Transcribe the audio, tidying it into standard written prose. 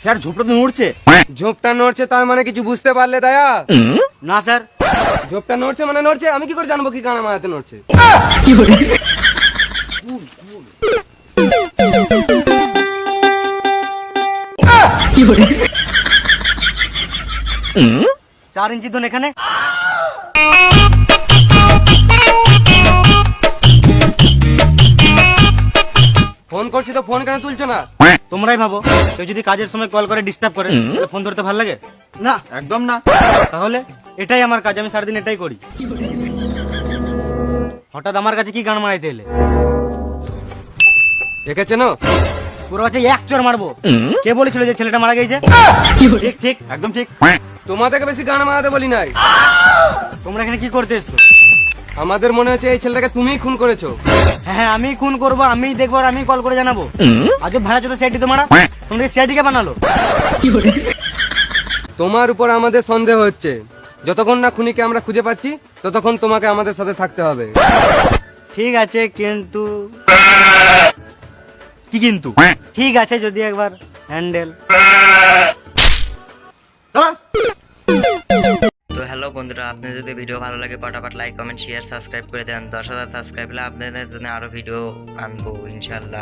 Sir ঝোপটা তো নড়ছে। ঝোপটা নড়ছে তার মানে কিছু বুঝতে পারলে দয়া? না স্যার। ঝোপটা নড়ছে মানে নড়ছে, আমি কি করে জানবো কি কানা মারাতে নড়ছে? চার ইঞ্চি তো এখানে। ফোন করছি তো ফোন কেন তুলছো না? তোমরাই ভাবো, কেউ যদি কাজের সময় কল করে ডিস্টার্ব করে তাহলে ফোন ধরতে ভালো লাগে? না একদম না। তাহলে এটাই আমার কাজ, আমি সারাদিন এটাই করি। হঠাৎ আমার কাছে কি গান মারাইতে এলে? একে চেনো? পুরো আছে এক চর মারবো। কে বলেছিল যে ছেলেটা মারা গেছে? ঠিক ঠিক, একদম ঠিক। তোমাদেরকে বেশি গান মারাতে বলি নাই। তোমরা এখানে কি করতে এসছো? আমাদের মনে হচ্ছে এই ছেলেটাকে তুমিই খুন করেছো। হ্যাঁ আমি খুন করবো, আমি দেখবো আর আমি কল করে জানাবো। আজও ভাড়া চোদ্দ সিআইডি তো মারা, তোমাদের সিআইডি কে বানালো? তোমার উপর আমাদের সন্দেহ হচ্ছে। যতক্ষণ না খুনিকে আমরা খুঁজে পাচ্ছি ততক্ষণ তোমাকে আমাদের সাথে থাকতে হবে। ঠিক আছে, কিন্তু কি কিন্তু? ঠিক আছে, যদি একবার হ্যান্ডেল। দাঁড়া। তো হ্যালো বন্ধুরা, আপনাদের যদি ভিডিও ভালো লাগে ফটাফট লাইক কমেন্ট শেয়ার সাবস্ক্রাইব করে দেন। 10,000 সাবস্ক্রাইব হলে আপনাদের জন্য আরো ভিডিও আনবো ইনশাল্লাহ।